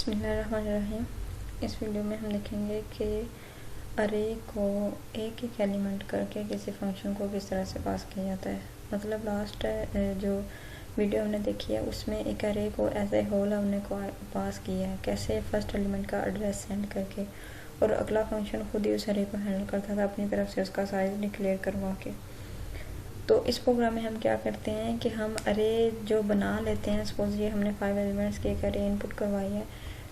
बिस्मिल्लाहिर्रहमानिर्रहीम। इस वीडियो में हम देखेंगे कि अरे को एक एक एलिमेंट करके किसी फंक्शन को किस तरह से पास किया जाता है। मतलब लास्ट जो वीडियो हमने देखी है उसमें एक अरे को एज ए होल हमने को पास किया है, कैसे फर्स्ट एलिमेंट का एड्रेस सेंड करके, और अगला फंक्शन खुद ही उस अरे को हैंडल करता था अपनी तरफ से उसका साइज डिक्लेयर करवा के। तो इस प्रोग्राम में हम क्या करते हैं कि हम अरे जो बना लेते हैं, सपोज ये हमने 5 एलिमेंट्स की एक अरे इनपुट करवाई है,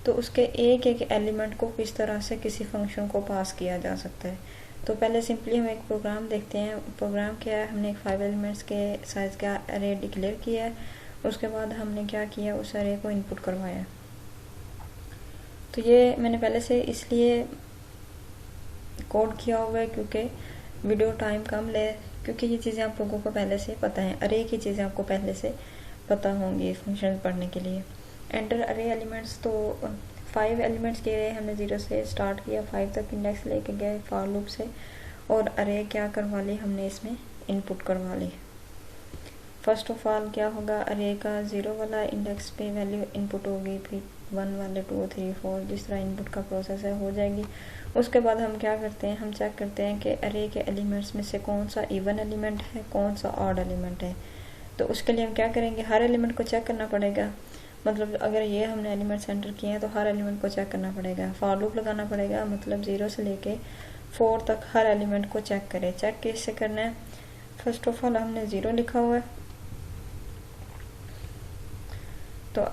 तो उसके एक एक एलिमेंट को किस तरह से किसी फंक्शन को पास किया जा सकता है। तो पहले सिंपली हम एक प्रोग्राम देखते हैं। प्रोग्राम क्या है, हमने एक 5 एलिमेंट्स के साइज का अरे डिक्लेयर किया है, उसके बाद हमने क्या किया, उस अरे को इनपुट करवाया। तो ये मैंने पहले से इसलिए कोड किया हुआ है क्योंकि वीडियो टाइम कम ले, क्योंकि ये चीज़ें आप लोगों को पहले से पता है, अरे की चीज़ें आपको पहले से पता होंगी फंक्शन पढ़ने के लिए। एंटर अरे एलिमेंट्स, तो 5 एलिमेंट्स के अरे हमने 0 से स्टार्ट किया, 5 तक इंडेक्स लेके गए फॉर लूप से, और अरे क्या करवा ली हमने, इसमें इनपुट करवा ली। फर्स्ट ऑफ ऑल क्या होगा, अरे का 0 वाला इंडेक्स पे वैल्यू इनपुट होगी, फिर 1 वाले 2 3 4 जिस तरह इनपुट का प्रोसेस है हो जाएगी। उसके बाद हम क्या करते हैं, हम चेक करते हैं कि अरे के एलिमेंट्स में से कौन सा इवन एलिमेंट है, कौन सा ऑड एलिमेंट है। तो उसके लिए हम क्या करेंगे, हर एलिमेंट को चेक करना पड़ेगा। मतलब अगर ये हमने एलिमेंट एंटर किए हैं तो हर एलिमेंट को चेक करना पड़ेगा, फॉर लूप लगाना पड़ेगा। मतलब 0 से लेके 4 तक हर एलिमेंट को चेक करें। चेक कैसे करना है, फर्स्ट ऑफ ऑल हमने 0 लिखा हुआ है, तो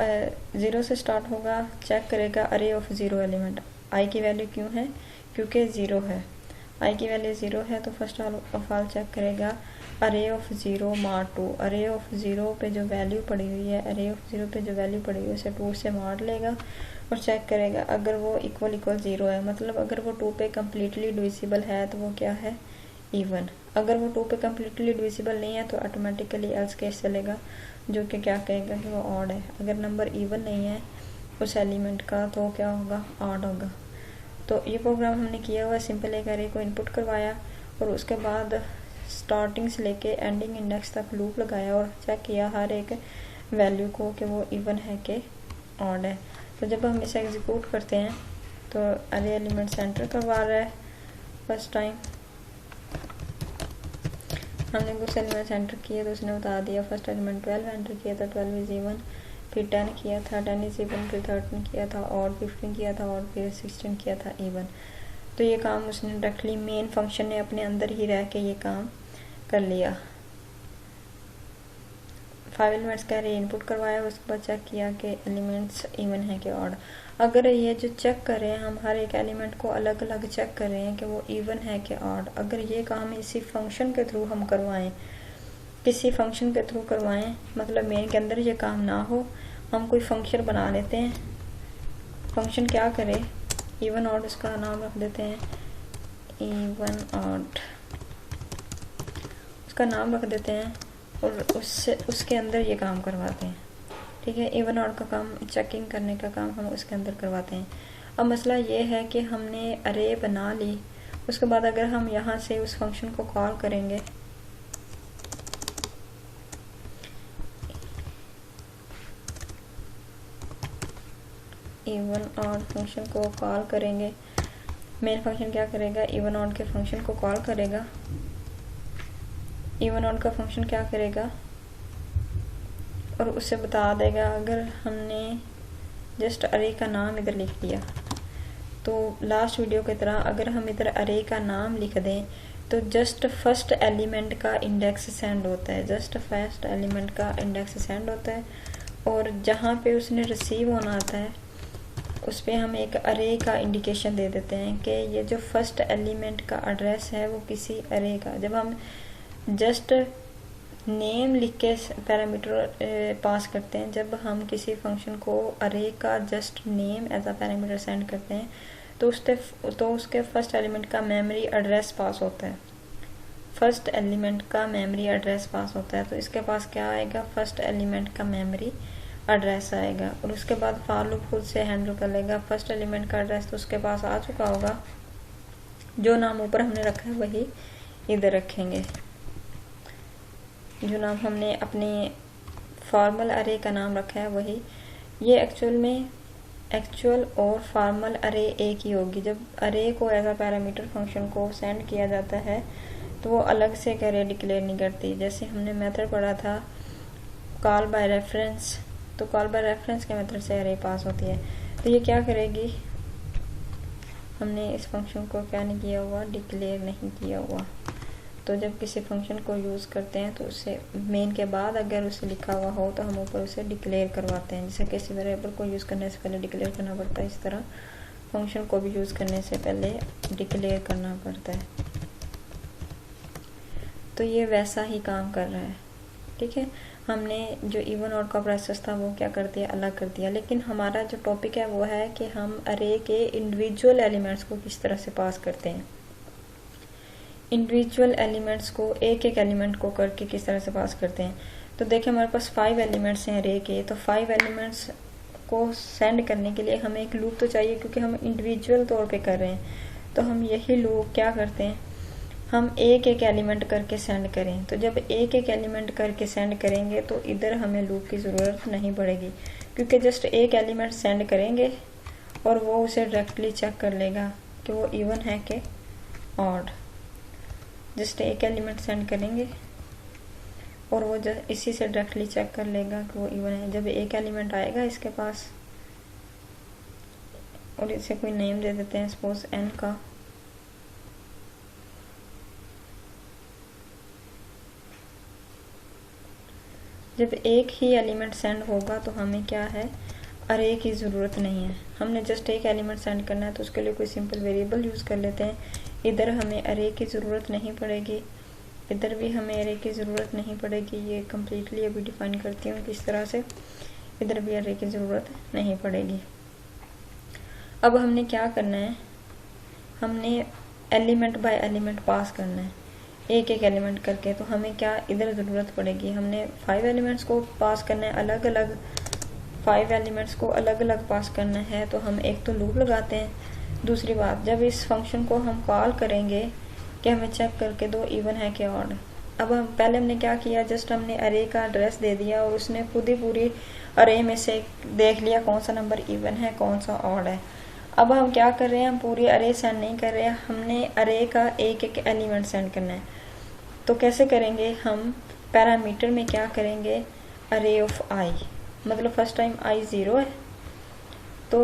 0 से स्टार्ट होगा, चेक करेगा अरे ऑफ 0 एलिमेंट। आई की वैल्यू क्यों है, क्योंकि 0 है, आई की वैल्यू 0 है। तो फर्स्ट ऑफ ऑल चेक करेगा अरे ऑफ 0 मार 2। अरे ऑफ 0 पे जो वैल्यू पड़ी हुई है, अरे ऑफ 0 पे जो वैल्यू पड़ी हुई है उसे 2 से मार लेगा और चेक करेगा अगर वो इक्वल 0 है, मतलब अगर वो 2 पे कम्प्लीटली डिविजिबल है तो वो क्या है, इवन। अगर वो 2 पे कम्प्लीटली डिविजिबल नहीं है तो ऑटोमेटिकली एल्स केस चलेगा, जो कि क्या कहेगा कि वो ऑड है। अगर नंबर इवन नहीं है उस एलिमेंट का तो क्या होगा, ऑड होगा। तो ये प्रोग्राम हमने किया हुआ, सिंपल एक अरे को इनपुट करवाया और उसके बाद स्टार्टिंग से लेके एंडिंग इंडेक्स तक लूप लगाया और चेक किया हर एक वैल्यू को कि वो इवन है कि ऑड है। तो जब हम इसे एग्जीक्यूट करते हैं तो अरे एलिमेंट एंटर करवा रहा है। फर्स्ट टाइम हमने कुछ एलिमेंट्स एंटर किए तो उसने बता दिया। फर्स्ट एलिमेंट 12 एंटर किया था, 12 इज इवन, फिर 10 किया था, 10 इज इवन, फिर 13 किया था और 15 किया था और फिर 16 किया था इवन। तो ये काम उसने डायरेक्टली मेन फंक्शन ने अपने अंदर ही रह के ये काम कर लिया। 5 एलिमेंट्स का अरे इनपुट करवाया, उसके बाद चेक किया कि एलिमेंट्स इवन है कि ऑड। अगर ये जो चेक कर रहे हैं हम हर एक एलिमेंट को अलग अलग चेक कर रहे हैं कि वो इवन है कि ऑड, अगर ये काम इसी फंक्शन के थ्रू हम करवाएं, किसी फंक्शन के थ्रू करवाएं, मतलब मेन के अंदर ये काम ना हो, हम कोई फंक्शन बना लेते हैं। फंक्शन क्या करे, इवन ऑड, उसका नाम रख देते हैं इवन ऑड, उसका नाम रख देते हैं और उसके अंदर ये काम करवाते हैं। ठीक है, इवन ऑड का काम, चेकिंग करने का काम हम उसके अंदर करवाते हैं। अब मसला ये है कि हमने अरे बना ली, उसके बाद अगर हम यहाँ से उस फंक्शन को कॉल करेंगे, इवन ऑड फंक्शन को कॉल करेंगे, मेन फंक्शन क्या करेगा, इवन ऑड के फंक्शन को कॉल करेगा। इवन ऑड का फंक्शन क्या करेगा और उससे बता देगा, अगर हमने जस्ट अरे का नाम इधर लिख दिया तो लास्ट वीडियो की तरह अगर हम इधर अरे का नाम लिख दें तो जस्ट फर्स्ट एलिमेंट का इंडेक्स सेंड होता है, जस्ट फर्स्ट एलिमेंट का इंडेक्स सेंड होता है, और जहाँ पे उसने रिसीव होना आता है उस पर हम एक अरे का इंडिकेशन दे देते हैं कि ये जो फर्स्ट एलिमेंट का एड्रेस है वो किसी अरे का। जब हम जस्ट नेम लिख के पैरामीटर पास करते हैं, जब हम किसी फंक्शन को अरे का just name as a parameter send करते हैं तो उसके फर्स्ट एलिमेंट का मेमोरी एड्रेस पास होता है, फर्स्ट एलिमेंट का मेमोरी एड्रेस पास होता है। तो इसके पास क्या आएगा, फर्स्ट एलिमेंट का मेमोरी एड्रेस आएगा, और उसके बाद फॉर लूप खुद से हैंडल कर लेगा। फर्स्ट एलिमेंट का एड्रेस तो उसके पास आ चुका होगा, जो नाम ऊपर हमने रखा है वही इधर रखेंगे, जो नाम हमने अपने फॉर्मल अरे का नाम रखा है वही। ये एक्चुअल में एक्चुअल और फॉर्मल अरे एक ही होगी। जब अरे को एज अ पैरामीटर फंक्शन को सेंड किया जाता है तो वो अलग से एक अरे डिक्लेयर नहीं करती। जैसे हमने मेथड पढ़ा था कॉल बाय रेफरेंस, तो कॉल बाय रेफरेंस के मेथड से अरे पास होती है। तो ये क्या करेगी, हमने इस फंक्शन को क्या नहीं किया हुआ, डिक्लेयर नहीं किया हुआ। तो जब किसी फंक्शन को यूज़ करते हैं तो उसे मेन के बाद अगर उसे लिखा हुआ हो तो हम ऊपर उसे डिक्लेयर करवाते हैं। जैसे किसी वेरिएबल को यूज़ करने से पहले डिक्लेयर करना पड़ता है, इस तरह फंक्शन को भी यूज़ करने से पहले डिक्लेयर करना पड़ता है। तो ये वैसा ही काम कर रहा है, ठीक है। हमने जो इवन ऑड का प्रोसेस था वो क्या कर दिया, अलग कर दिया। लेकिन हमारा जो टॉपिक है वो है कि हम अरे के इंडिविजुअल एलिमेंट्स को किस तरह से पास करते हैं। इंडिविजुअल एलिमेंट्स को एक एक एलिमेंट को करके किस तरह से पास करते हैं। तो देखिए हमारे पास 5 एलिमेंट्स हैं अरे के, तो 5 एलिमेंट्स को सेंड करने के लिए हमें एक लूप तो चाहिए, क्योंकि हम इंडिविजुअल तौर पे कर रहे हैं। तो हम यही लूप क्या करते हैं, हम एक एक एलिमेंट करके सेंड करें। तो जब एक एक एलिमेंट करके सेंड करेंगे तो इधर हमें लूप की ज़रूरत नहीं पड़ेगी, क्योंकि जस्ट एक एलिमेंट सेंड करेंगे और वो उसे डायरेक्टली चेक कर लेगा कि वो इवन है कि ऑड। जस्ट एक एलिमेंट सेंड करेंगे और वो इसी से डायरेक्टली चेक कर लेगा कि वो इवन है। जब एक एलिमेंट आएगा इसके पास और इसे कोई नेम दे देते हैं सपोज n का, जब एक ही एलिमेंट सेंड होगा तो हमें क्या है, अरे की ज़रूरत नहीं है। हमने जस्ट एक एलिमेंट सेंड करना है तो उसके लिए कोई सिंपल वेरिएबल यूज़ कर लेते हैं। इधर हमें अरे की ज़रूरत नहीं पड़ेगी, इधर भी हमें अरे की ज़रूरत नहीं पड़ेगी। ये कम्प्लीटली अभी डिफाइन करती हूँ किस तरह से, इधर भी अरे की ज़रूरत नहीं पड़ेगी। अब हमने क्या करना है, हमने एलिमेंट बाय एलिमेंट पास करना है एक एक एलिमेंट करके। तो हमें क्या इधर ज़रूरत पड़ेगी, हमने 5 एलिमेंट्स को पास करना है अलग अलग, 5 एलिमेंट्स को अलग अलग पास करना है। तो हम एक तो लूप लगाते हैं, दूसरी बात जब इस फंक्शन को हम कॉल करेंगे कि हमें चेक करके दो इवन है कि ऑड। अब हम पहले हमने क्या किया, जस्ट हमने अरे का एड्रेस दे दिया और उसने खुद ही पूरी अरे में से देख लिया कौन सा नंबर इवन है कौन सा ऑड है। अब हम क्या कर रहे हैं, हम पूरी अरे सेंड नहीं कर रहे हैं, हमने अरे का एक एक एलिमेंट सेंड करना है। तो कैसे करेंगे, हम पैरामीटर में क्या करेंगे, अरे ऑफ आई, मतलब फर्स्ट टाइम आई 0 है तो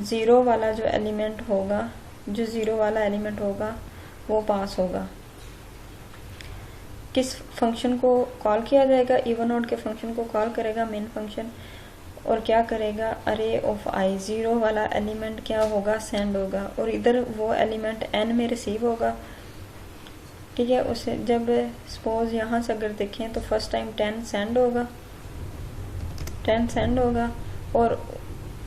0 वाला जो एलिमेंट होगा, जो 0 वाला एलिमेंट होगा वो पास होगा। किस फंक्शन को कॉल किया जाएगा, इवन ऑड के फंक्शन को कॉल करेगा मेन फंक्शन, और क्या करेगा, अरे ऑफ आई 0 वाला एलिमेंट क्या होगा, सेंड होगा, और इधर वो एलिमेंट n में रिसीव होगा, ठीक है। उसे जब सपोज यहाँ से अगर देखें तो फर्स्ट टाइम 10 सेंड होगा, 10 सेंड होगा और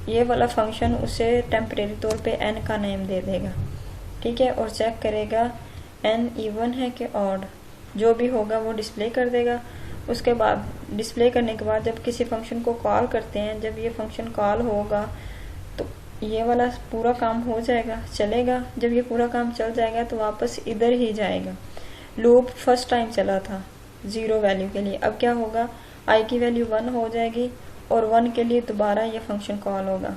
ये वाला फंक्शन उसे टेम्परेरी तौर पे n का नेम दे देगा, ठीक है, और चेक करेगा n इवन है कि ऑड, जो भी होगा वो डिस्प्ले कर देगा। उसके बाद डिस्प्ले करने के बाद जब किसी फंक्शन को कॉल करते हैं, जब ये फंक्शन कॉल होगा तो ये वाला पूरा काम हो जाएगा, चलेगा। जब ये पूरा काम चल जाएगा तो वापस इधर ही जाएगा। लूप फर्स्ट टाइम चला था 0 वैल्यू के लिए, अब क्या होगा, i की वैल्यू 1 हो जाएगी और 1 के लिए दोबारा ये फंक्शन कॉल होगा,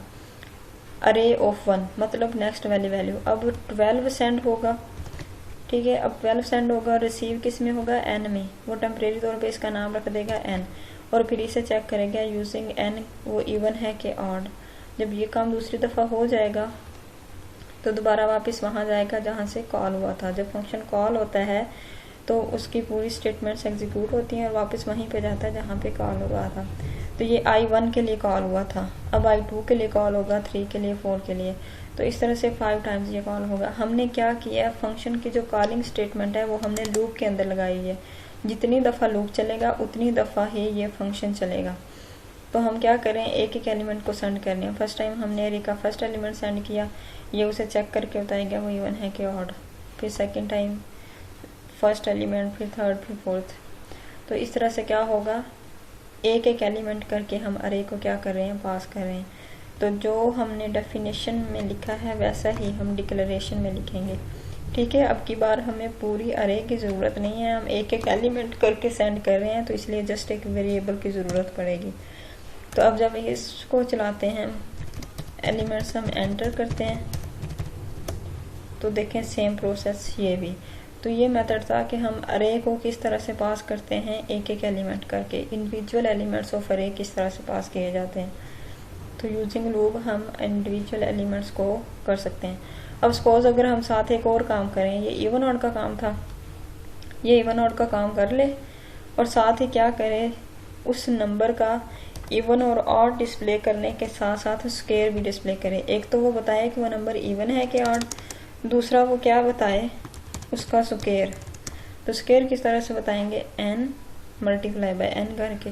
अरे ऑफ 1 मतलब नेक्स्ट वाली वैल्यू। अब 12 सेंड होगा, ठीक है, अब 12 सेंड होगा, रिसीव किस में होगा, n में, वो टेम्परेरी तौर पे इसका नाम रख देगा n, और फिर इसे चेक करेगा यूजिंग n वो इवन है कि ऑड। जब ये काम दूसरी दफ़ा हो जाएगा तो दोबारा वापस वहाँ जाएगा जहाँ से कॉल हुआ था। जब फंक्शन कॉल होता है तो उसकी पूरी स्टेटमेंट्स एग्जीक्यूट होती हैं और वापस वहीं पे जाता है जहाँ पे कॉल हुआ था। तो ये i1 के लिए कॉल हुआ था, अब i2 के लिए कॉल होगा, 3 के लिए, 4 के लिए। तो इस तरह से 5 टाइम्स ये कॉल होगा। हमने क्या किया, फंक्शन की जो कॉलिंग स्टेटमेंट है वो हमने लूप के अंदर लगाई है। जितनी दफ़ा लूप चलेगा उतनी दफ़ा ही ये फंक्शन चलेगा। तो हम क्या करें, एक एक एलिमेंट को सेंड करने हैं। फर्स्ट टाइम हमने अरे का फर्स्ट एलिमेंट सेंड किया, ये उसे चेक करके बताएगा वो इवन है कि ऑड। फिर सेकंड टाइम फर्स्ट एलिमेंट, फिर थर्ड, फिर फोर्थ। तो इस तरह से क्या होगा, एक एक एलिमेंट करके हम अरे को क्या कर रहे हैं, पास कर रहे हैं। तो जो हमने डेफिनेशन में लिखा है वैसा ही हम डिक्लेरेशन में लिखेंगे, ठीक है। अब की बार हमें पूरी अरे की ज़रूरत नहीं है, हम एक एक एलिमेंट करके सेंड कर रहे हैं, तो इसलिए जस्ट एक वेरिएबल की ज़रूरत पड़ेगी। तो अब जब इसको चलाते हैं एलिमेंट्स हम एंटर करते हैं तो देखें सेम प्रोसेस ये भी। तो ये मेथड था कि हम अरे को किस तरह से पास करते हैं, एक एक एलिमेंट करके इंडिविजुअल एलिमेंट्स ऑफ अरे किस तरह से पास किए जाते हैं। तो यूजिंग लूप हम इंडिविजुअल एलिमेंट्स को कर सकते हैं। अब सपोज अगर हम साथ एक और काम करें, ये इवन ऑड का काम था, ये इवन ऑड का काम कर ले और साथ ही क्या करें, उस नंबर का इवन और ऑड डिस्प्ले करने के साथ साथ स्क्वायर भी डिस्प्ले करें। एक तो वो बताए कि वो नंबर इवन है कि ऑड, दूसरा वो क्या बताए, उसका स्क्वायर। तो स्क्वायर किस तरह से बताएंगे, n मल्टीप्लाई बाय n करके।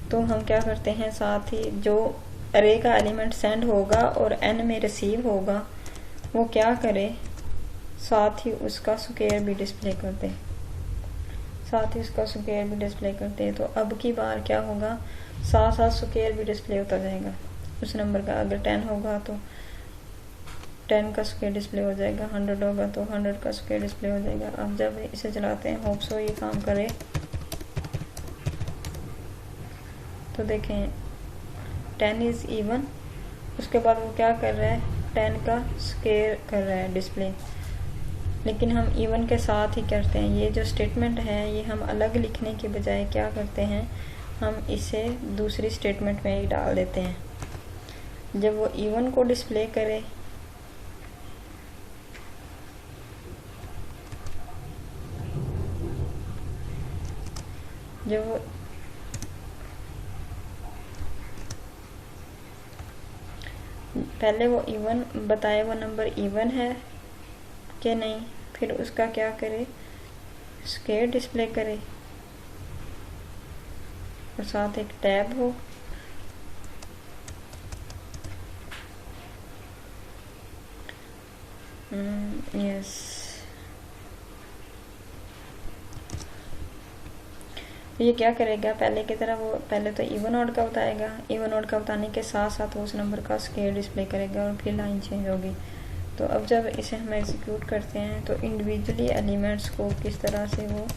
तो हम क्या करते हैं, साथ ही जो अरे का एलिमेंट सेंड होगा और n में रिसीव होगा, वो क्या करे, साथ ही उसका स्क्वायर भी डिस्प्ले करते, साथ ही उसका स्क्वायर भी डिस्प्ले करते। तो अब की बार क्या होगा, साथ साथ स्क्वायर भी डिस्प्ले होता जाएगा उस नंबर का। अगर 10 होगा तो 10 का स्क्वायर डिस्प्ले हो जाएगा, 100 होगा तो 100 का स्क्वायर डिस्प्ले हो जाएगा। अब जब इसे चलाते हैं, होप सो ये काम करे। तो देखें 10 इज इवन, उसके बाद वो क्या कर रहा है, 10 का स्क्वायर कर रहा है डिस्प्ले, लेकिन हम इवन के साथ ही करते हैं। ये जो स्टेटमेंट है ये हम अलग लिखने के बजाय क्या करते हैं, हम इसे दूसरी स्टेटमेंट में ही डाल देते हैं। जब वो इवन को डिस्प्ले करे, जब वो पहले वो इवन बताए, वो नंबर इवन है कि नहीं, फिर उसका क्या करे, स्क्वायर डिस्प्ले करे और साथ एक टैब हो। यस, ये क्या करेगा, पहले की तरह वो पहले तो इवन ऑड का बताएगा, इवन ऑड का बताने के साथ साथ वो उस नंबर का स्क्वायर डिस्प्ले करेगा और फिर लाइन चेंज होगी। तो अब जब इसे हम एग्जीक्यूट करते हैं तो इंडिविजुअली एलिमेंट्स को किस तरह से वो,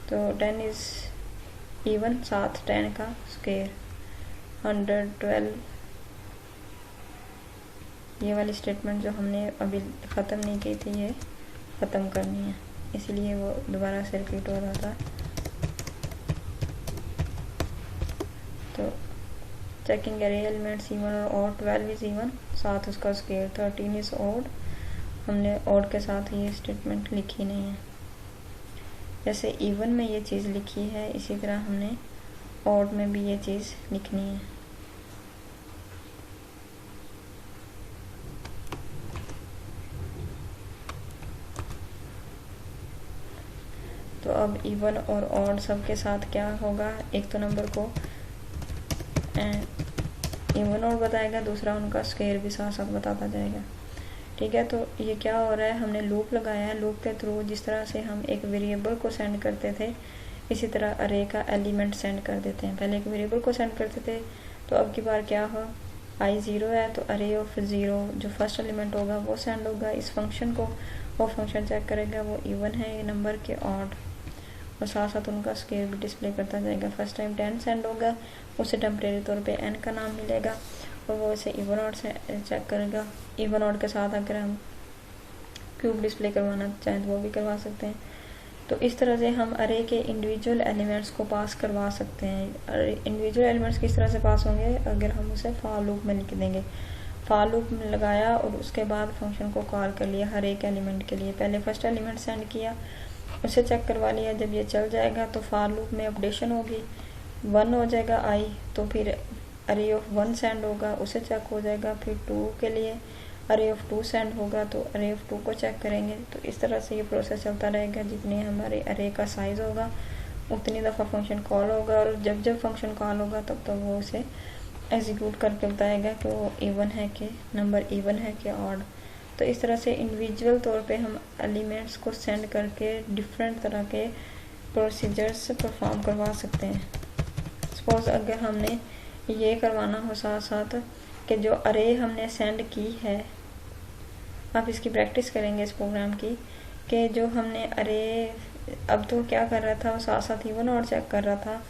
तो 10 इज इवन, साथ 10 का स्क्वायर, 112, ये वाली स्टेटमेंट जो हमने अभी ख़त्म नहीं की थी ये ख़त्म करनी है, इसलिए वो दोबारा से रिपीट हो रहा था। तो चेकिंग अरे एलिमेंट्स इवन और ऑड, 12 इज इवन, साथ उसका स्क्वायर, 13 इज ऑड, हमने ऑड के साथ ये स्टेटमेंट लिखी नहीं है। जैसे इवन में ये चीज़ लिखी है, इसी तरह हमने ऑड में भी ये चीज़ लिखनी है। तो अब इवन और ऑड सब के साथ क्या होगा, एक तो नंबर को इवन ऑड बताएगा, दूसरा उनका स्क्वायर भी साथ साथ बताता जाएगा। ठीक है, तो ये क्या हो रहा है, हमने लूप लगाया है। लूप के थ्रू जिस तरह से हम एक वेरिएबल को सेंड करते थे, इसी तरह अरे का एलिमेंट सेंड कर देते हैं। पहले एक वेरिएबल को सेंड करते थे, तो अब की बार क्या हो, i 0 है तो अरे ऑफ 0 जो फर्स्ट एलिमेंट होगा वो सेंड होगा इस फंक्शन को, वो फंक्शन चेक करेगा वो इवन है ये नंबर के ऑड, और साथ साथ उनका स्क्वायर भी डिस्प्ले करता जाएगा। फर्स्ट टाइम 10 सेंड होगा, उसे टेम्परेरी तौर पे n का नाम मिलेगा और वो इसे इवन ऑड से चेक करेगा। इवन ऑड के साथ अगर हम क्यूब डिस्प्ले करवाना चाहें तो वो भी करवा सकते हैं। तो इस तरह से हम अरे के इंडिविजुअल एलिमेंट्स को पास करवा सकते हैं। इंडिविजुअल एलिमेंट्स किस तरह से पास होंगे, अगर हम उसे फॉर लूप में लिख देंगे। फॉर लूप में लगाया और उसके बाद फंक्शन को कॉल कर लिया हर एक एलिमेंट के लिए। पहले फर्स्ट एलिमेंट सेंड किया, उसे चेक करवा लिया, जब ये चल जाएगा तो फॉर लूप में अपडेशन होगी, 1 हो जाएगा i, तो फिर अरे ऑफ 1 सेंड होगा, उसे चेक हो जाएगा। फिर 2 के लिए अरे ऑफ 2 सेंड होगा तो अरे ऑफ 2 को चेक करेंगे। तो इस तरह से ये प्रोसेस चलता रहेगा, जितनी हमारे अरे का साइज़ होगा उतनी दफ़ा फंक्शन कॉल होगा, और जब जब फंक्शन कॉल होगा तब तो वो उसे एग्जीक्यूट करके बताएगा कि वो इवन है कि नंबर इवन है कि ऑड। तो इस तरह से इंडिविजुअल तौर पे हम एलिमेंट्स को सेंड करके डिफरेंट तरह के प्रोसीजर्स परफॉर्म करवा सकते हैं। सपोज अगर हमने ये करवाना हो साथ साथ कि जो अरे हमने सेंड की है, आप इसकी प्रैक्टिस करेंगे इस प्रोग्राम की, कि जो हमने अरे अब तो क्या कर रहा था, वो साथ साथ इवन और चेक कर रहा था,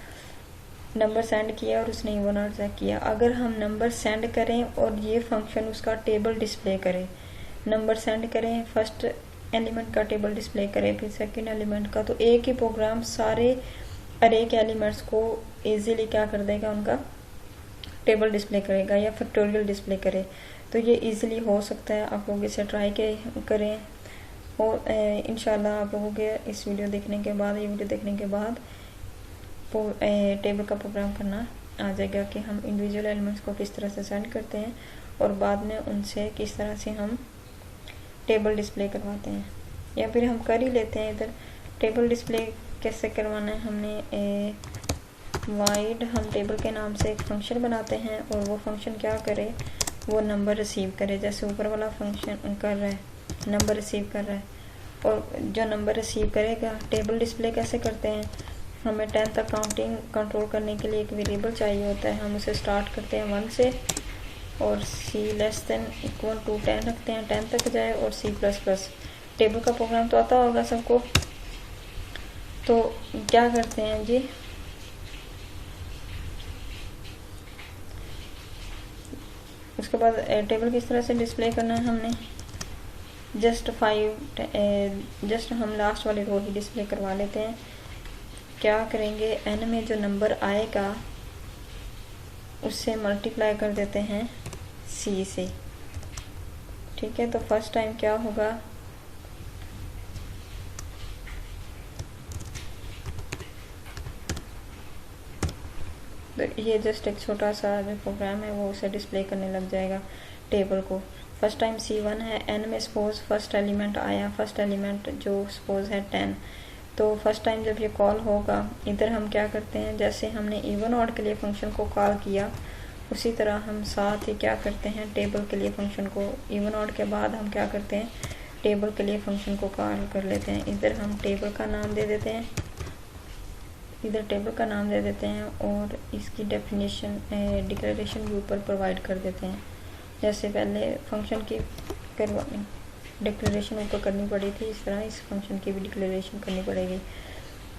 नंबर सेंड किया और उसने इवन ऑड चेक किया। अगर हम नंबर सेंड करें और ये फंक्शन उसका टेबल डिस्प्ले करे, नंबर सेंड करें, फर्स्ट एलिमेंट का टेबल डिस्प्ले करें, फिर सेकंड एलिमेंट का, तो एक ही प्रोग्राम सारे अरे के एलिमेंट्स को इजीली क्या कर देगा, उनका टेबल डिस्प्ले करेगा या फैक्टोरियल डिस्प्ले करे। तो ये इजीली हो सकता है, आप लोग इसे ट्राई करें और इंशाल्लाह आप लोगों के इस वीडियो देखने के बाद, ये वीडियो देखने के बाद टेबल का प्रोग्राम करना आ जाएगा कि हम इंडिविजुअल एलिमेंट्स को किस तरह से सेंड करते हैं और बाद में उनसे किस तरह से हम टेबल डिस्प्ले करवाते हैं, या फिर हम कर ही लेते हैं। इधर टेबल डिस्प्ले कैसे करवाना है, हमने वाइड हम टेबल के नाम से एक फंक्शन बनाते हैं और वो फंक्शन क्या करे, वो नंबर रिसीव करे। जैसे ऊपर वाला फंक्शन कर रहा है, नंबर रिसीव कर रहा है, और जो नंबर रिसीव करेगा, टेबल डिस्प्ले कैसे करते हैं, हमें 10 तक काउंटिंग कंट्रोल करने के लिए एक वेरिएबल चाहिए होता है। हम उसे स्टार्ट करते हैं 1 से और c less than equal to 10 रखते हैं, 10 तक जाए, और C++। टेबल का प्रोग्राम तो आता होगा सबको। तो क्या करते हैं जी, उसके बाद टेबल किस तरह से डिस्प्ले करना है, हमने जस्ट हम लास्ट वाली रो ही डिस्प्ले करवा लेते हैं। क्या करेंगे, n में जो नंबर आएगा उससे मल्टीप्लाई कर देते हैं c से। ठीक है, तो फर्स्ट टाइम क्या होगा, तो ये जस्ट एक छोटा सा जो प्रोग्राम है वो उसे डिस्प्ले करने लग जाएगा टेबल को। फर्स्ट टाइम C1 है, n में सपोज फर्स्ट एलिमेंट आया, फर्स्ट एलिमेंट जो सपोज है 10। तो फर्स्ट टाइम जब ये कॉल होगा, इधर हम क्या करते हैं, जैसे हमने इवन ऑड के लिए फंक्शन को कॉल किया उसी तरह हम साथ ही क्या करते हैं, टेबल के लिए फंक्शन को, इवन ऑड के बाद हम क्या करते हैं, टेबल के लिए फंक्शन को कॉल कर लेते हैं। इधर हम टेबल का नाम दे देते हैं, इधर टेबल का नाम दे देते हैं और इसकी डेफिनेशन डिक्लेरेशन भी ऊपर प्रोवाइड कर देते हैं। जैसे पहले फंक्शन की डिक्लेरेशन ऊपर करनी पड़ी थी, इस तरह इस फंक्शन की भी डिक्लेरेशन करनी पड़ेगी।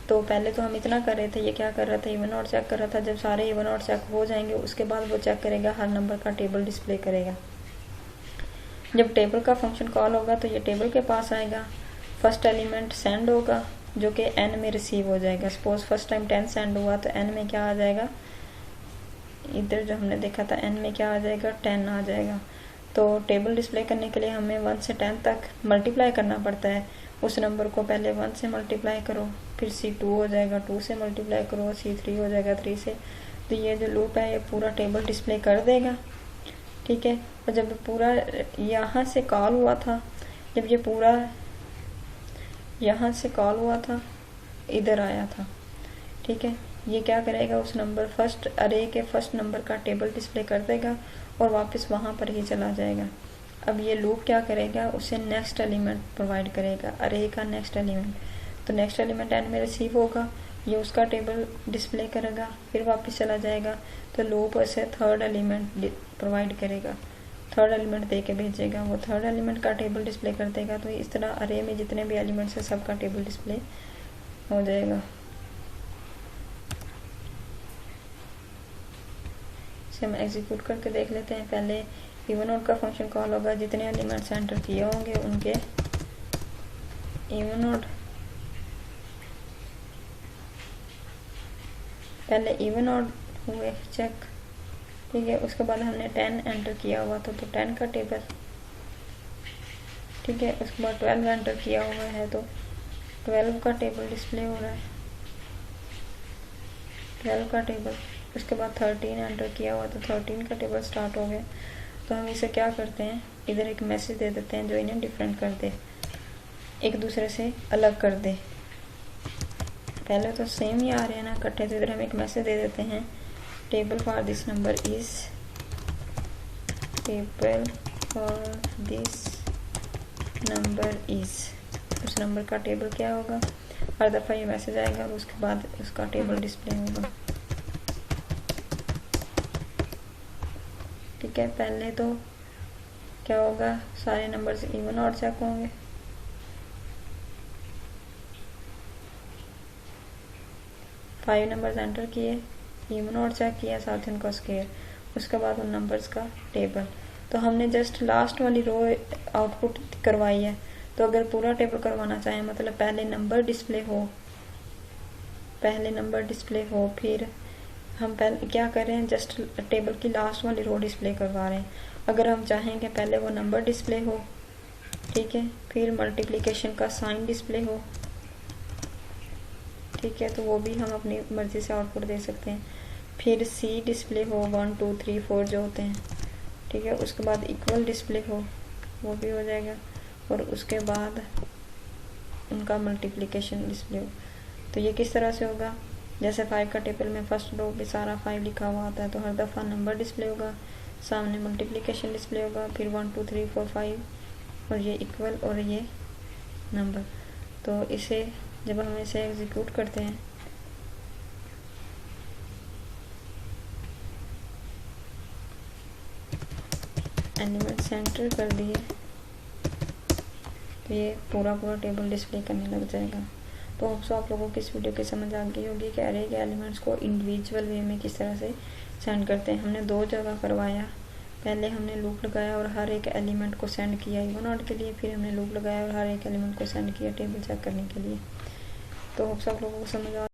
तो पहले तो हम इतना कर रहे थे, ये क्या कर रहा था, इवन ऑड चेक कर रहा था। जब सारे इवन ऑड चेक हो जाएंगे उसके बाद वो चेक करेगा, हर नंबर का टेबल डिस्प्ले करेगा। जब टेबल का फंक्शन कॉल होगा तो ये टेबल के पास आएगा, फर्स्ट एलिमेंट सेंड होगा जो कि n में रिसीव हो जाएगा। सपोज फर्स्ट टाइम 10 सेंड हुआ तो n में क्या आ जाएगा, इधर जो हमने देखा था n में क्या आ जाएगा, 10 आ जाएगा। तो टेबल डिस्प्ले करने के लिए हमें 1 से 10 तक मल्टीप्लाई करना पड़ता है। उस नंबर को पहले 1 से मल्टीप्लाई करो, फिर C2 हो जाएगा, 2 से मल्टीप्लाई करो, C3 हो जाएगा 3 से। तो ये जो लूप है ये पूरा टेबल डिस्प्ले कर देगा। ठीक है, और जब पूरा यहाँ से कॉल हुआ था, जब ये पूरा यहाँ से कॉल हुआ था, इधर आया था, ठीक है, ये क्या करेगा, उस नंबर फर्स्ट अरे के फर्स्ट नंबर का टेबल डिस्प्ले कर देगा और वापस वहाँ पर ही चला जाएगा। अब ये लूप क्या करेगा, उसे नेक्स्ट एलिमेंट प्रोवाइड करेगा, अरे का नेक्स्ट एलिमेंट। तो नेक्स्ट एलिमेंट n में रिसीव होगा, ये उसका टेबल डिस्प्ले करेगा, फिर वापस चला जाएगा। तो लूप उसे थर्ड एलिमेंट प्रोवाइड करेगा, थर्ड एलिमेंट दे के भेजेगा, वो थर्ड एलिमेंट का टेबल डिस्प्ले कर देगा। तो इस तरह अरे में जितने भी एलिमेंट्स हैं सबका टेबल डिस्प्ले हो जाएगा। इसे हम एग्जीक्यूट करके देख लेते हैं। पहले इवन ऑड का फंक्शन कॉल होगा, जितने एलिमेंट्स एंटर किए होंगे उनके इवन ऑड, पहले इवन ऑड हुए चेक, ठीक है। उसके बाद हमने 10 एंटर किया हुआ था तो 10 का टेबल, ठीक है। उसके बाद 12 एंटर किया हुआ है तो 12 का टेबल डिस्प्ले हो रहा है, 12 का टेबल। उसके बाद 13 एंटर किया हुआ तो 13 का टेबल स्टार्ट हो गया। तो हम इसे क्या करते हैं, इधर एक मैसेज दे देते हैं जो इन्हें डिफरेंट कर दे, एक दूसरे से अलग कर दे। पहले तो सेम ही आ रहे हैं ना इकट्ठे, तो इधर हम एक मैसेज दे देते हैं, table for this number is, table for this number is. उस नंबर का टेबल क्या होगा, हर दफ़ा ये मैसेज आएगा और उसके बाद उसका टेबल डिस्प्ले होगा, ठीक है। पहले तो क्या होगा, सारे नंबर्स इवन ऑड चेक होंगे, फाइव नंबर्स एंटर किए, इवन ऑड चेक किया, साथ ही उनका स्क्वायर, उसके बाद उन नंबर्स का टेबल। तो हमने जस्ट लास्ट वाली रो आउटपुट करवाई है। तो अगर पूरा टेबल करवाना चाहें, मतलब पहले नंबर डिस्प्ले हो, फिर हम पहले क्या कर रहे हैं, जस्ट टेबल की लास्ट वाली रो डिस्प्ले करवा रहे हैं। अगर हम चाहें कि पहले वो नंबर डिस्प्ले हो, ठीक है, फिर मल्टीप्लिकेशन का साइन डिस्प्ले हो, ठीक है, तो वो भी हम अपनी मर्जी से आउटपुट दे सकते हैं। फिर सी डिस्प्ले हो, 1 2 3 4 जो होते हैं, ठीक है, उसके बाद इक्वल डिस्प्ले हो, वो भी हो जाएगा, और उसके बाद उनका मल्टीप्लिकेशन डिस्प्ले हो। तो ये किस तरह से होगा, जैसे 5 का टेबल में फर्स्ट रो पे सारा 5 लिखा हुआ आता है, तो हर दफ़ा नंबर डिस्प्ले होगा, सामने मल्टीप्लिकेशन डिस्प्ले होगा, फिर 1 2 3 4 5, और ये इक्वल और ये नंबर। तो इसे जब हम इसे एग्जीक्यूट करते हैं, एलिमेंट सेंटर कर दिए, तो ये पूरा टेबल डिस्प्ले करने लग जाएगा। तो होप्स आप लोगों को इस वीडियो की समझ आ गई होगी कि अरे के एलिमेंट्स को इंडिविजुअल वे में किस तरह से सेंड करते हैं। हमने 2 जगह करवाया, पहले हमने लूप लगाया और हर एक एलिमेंट को सेंड किया इवन ऑड के लिए, फिर हमने लूप लगाया और हर एक एलिमेंट को सेंड किया टेबल चेक करने के लिए। तो होप्स आप लोगों को समझ आ